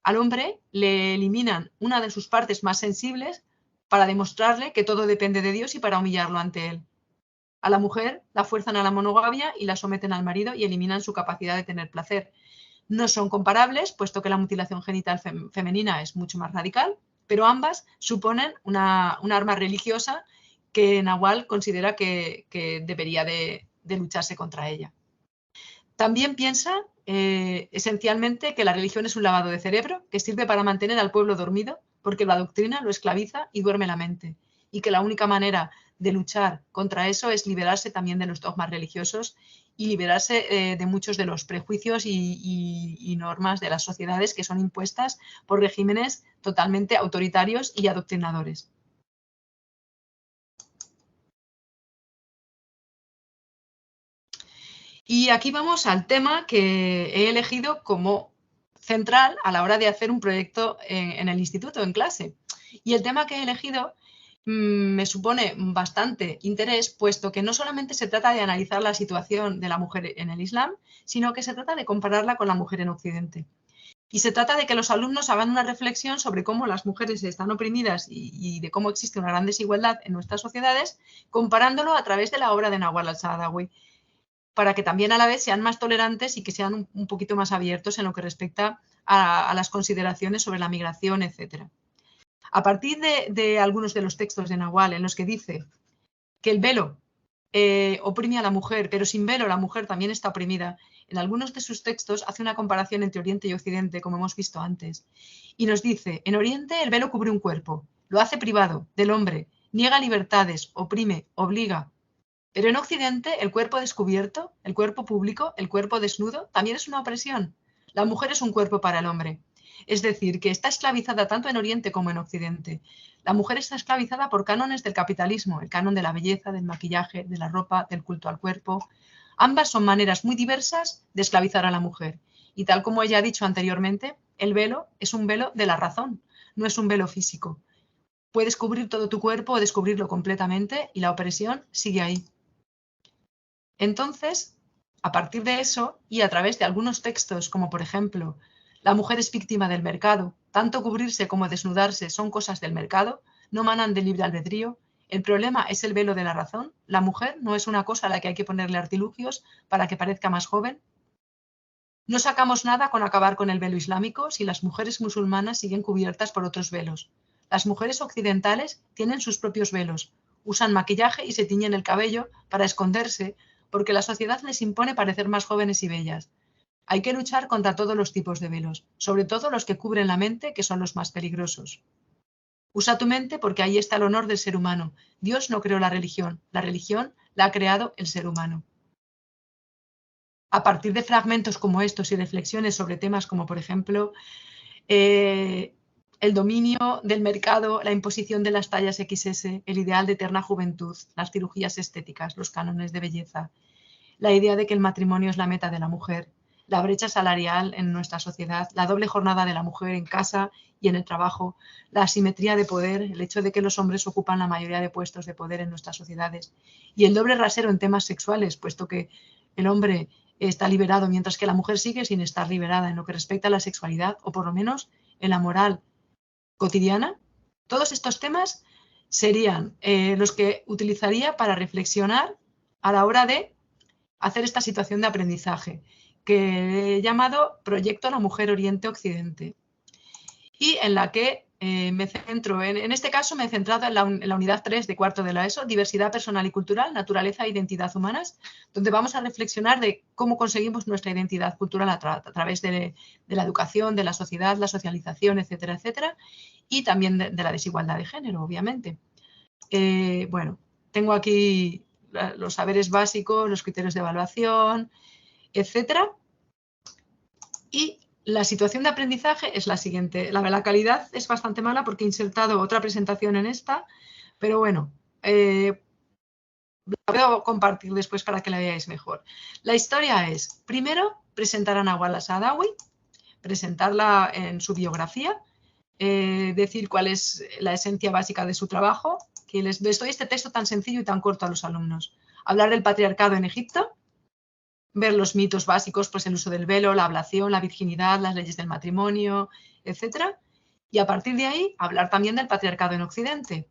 S1: Al hombre le eliminan una de sus partes más sensibles para demostrarle que todo depende de Dios y para humillarlo ante él. A la mujer la fuerzan a la monogamia y la someten al marido y eliminan su capacidad de tener placer. No son comparables, puesto que la mutilación genital femenina es mucho más radical, pero ambas suponen una arma religiosa que Nahual considera que debería de lucharse contra ella. También piensa esencialmente que la religión es un lavado de cerebro que sirve para mantener al pueblo dormido, porque lo adoctrina, lo esclaviza y duerme la mente, y que la única manera de luchar contra eso es liberarse también de los dogmas religiosos y liberarse de muchos de los prejuicios y normas de las sociedades que son impuestas por regímenes totalmente autoritarios y adoctrinadores. Y aquí vamos al tema que he elegido como central a la hora de hacer un proyecto en el instituto, en clase. Y el tema que he elegido me supone bastante interés, puesto que no solamente se trata de analizar la situación de la mujer en el Islam, sino que se trata de compararla con la mujer en Occidente. Y se trata de que los alumnos hagan una reflexión sobre cómo las mujeres están oprimidas y de cómo existe una gran desigualdad en nuestras sociedades, comparándolo a través de la obra de Nawal al-Saadawi, para que también a la vez sean más tolerantes y que sean un poquito más abiertos en lo que respecta a las consideraciones sobre la migración, etc. A partir de algunos de los textos de Nahual en los que dice que el velo oprime a la mujer, pero sin velo la mujer también está oprimida, en algunos de sus textos hace una comparación entre Oriente y Occidente, como hemos visto antes, y nos dice: en Oriente el velo cubre un cuerpo, lo hace privado del hombre, niega libertades, oprime, obliga. Pero en Occidente, el cuerpo descubierto, el cuerpo público, el cuerpo desnudo, también es una opresión. La mujer es un cuerpo para el hombre. Es decir, que está esclavizada tanto en Oriente como en Occidente. La mujer está esclavizada por cánones del capitalismo, el canon de la belleza, del maquillaje, de la ropa, del culto al cuerpo. Ambas son maneras muy diversas de esclavizar a la mujer. Y tal como ella ha dicho anteriormente, el velo es un velo de la razón, no es un velo físico. Puedes cubrir todo tu cuerpo o descubrirlo completamente y la opresión sigue ahí. Entonces, a partir de eso y a través de algunos textos, como por ejemplo, la mujer es víctima del mercado, tanto cubrirse como desnudarse son cosas del mercado, no manan de libre albedrío, el problema es el velo de la razón, la mujer no es una cosa a la que hay que ponerle artilugios para que parezca más joven. No sacamos nada con acabar con el velo islámico si las mujeres musulmanas siguen cubiertas por otros velos. Las mujeres occidentales tienen sus propios velos, usan maquillaje y se tiñen el cabello para esconderse porque la sociedad les impone parecer más jóvenes y bellas. Hay que luchar contra todos los tipos de velos, sobre todo los que cubren la mente, que son los más peligrosos. Usa tu mente porque ahí está el honor del ser humano. Dios no creó la religión la ha creado el ser humano. A partir de fragmentos como estos y reflexiones sobre temas como, por ejemplo, el dominio del mercado, la imposición de las tallas XS, el ideal de eterna juventud, las cirugías estéticas, los cánones de belleza, la idea de que el matrimonio es la meta de la mujer, la brecha salarial en nuestra sociedad, la doble jornada de la mujer en casa y en el trabajo, la asimetría de poder, el hecho de que los hombres ocupan la mayoría de puestos de poder en nuestras sociedades y el doble rasero en temas sexuales, puesto que el hombre está liberado mientras que la mujer sigue sin estar liberada en lo que respecta a la sexualidad o por lo menos en la moral cotidiana. Todos estos temas serían los que utilizaría para reflexionar a la hora de hacer esta situación de aprendizaje, que he llamado Proyecto La Mujer Oriente-Occidente, y en la que me centro, en este caso me he centrado en la unidad 3 de cuarto de la ESO, Diversidad Personal y Cultural, Naturaleza e Identidad Humanas, donde vamos a reflexionar de cómo conseguimos nuestra identidad cultural a través de la educación, de la sociedad, la socialización, etcétera, etcétera, y también de la desigualdad de género, obviamente. Bueno, tengo aquí los saberes básicos, los criterios de evaluación, etcétera. Y la situación de aprendizaje es la siguiente. La calidad es bastante mala porque he insertado otra presentación en esta, pero bueno, la voy a compartir después para que la veáis mejor. La historia es, primero, presentar a Nawal Saadawi, presentarla en su biografía, decir cuál es la esencia básica de su trabajo, que les doy este texto tan sencillo y tan corto a los alumnos. Hablar del patriarcado en Egipto, ver los mitos básicos, pues el uso del velo, la ablación, la virginidad, las leyes del matrimonio, etc. Y a partir de ahí, hablar también del patriarcado en Occidente.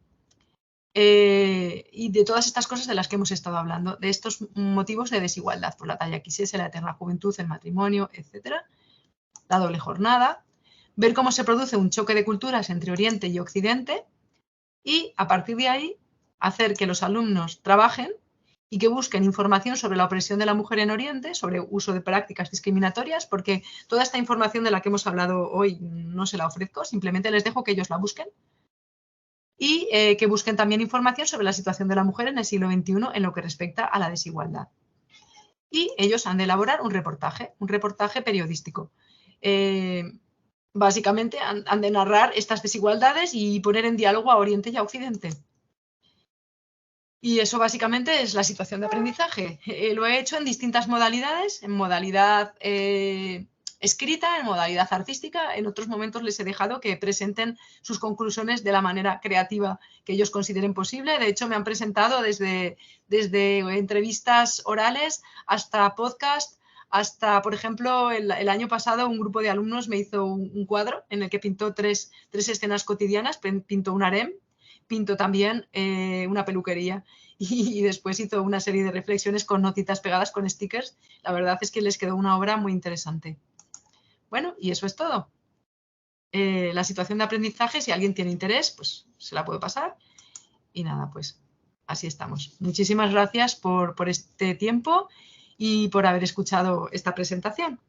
S1: Y de todas estas cosas de las que hemos estado hablando, de estos motivos de desigualdad, por la talla XS, la eterna juventud, el matrimonio, etc. La doble jornada, ver cómo se produce un choque de culturas entre Oriente y Occidente y, a partir de ahí, hacer que los alumnos trabajen y que busquen información sobre la opresión de la mujer en Oriente, sobre uso de prácticas discriminatorias, porque toda esta información de la que hemos hablado hoy no se la ofrezco, simplemente les dejo que ellos la busquen. Y que busquen también información sobre la situación de la mujer en el siglo XXI en lo que respecta a la desigualdad. Y ellos han de elaborar un reportaje periodístico. Básicamente han de narrar estas desigualdades y poner en diálogo a Oriente y a Occidente. Y eso básicamente es la situación de aprendizaje. Lo he hecho en distintas modalidades, en modalidad escrita, en modalidad artística. En otros momentos les he dejado que presenten sus conclusiones de la manera creativa que ellos consideren posible. De hecho, me han presentado desde entrevistas orales hasta podcast, hasta, por ejemplo, el año pasado un grupo de alumnos me hizo un cuadro en el que pintó tres escenas cotidianas, pintó un harem, pintó también una peluquería y después hizo una serie de reflexiones con notitas pegadas con stickers. La verdad es que les quedó una obra muy interesante. Bueno, y eso es todo. La situación de aprendizaje, si alguien tiene interés, pues se la puedo pasar. Y nada, pues así estamos. Muchísimas gracias por este tiempo y por haber escuchado esta presentación.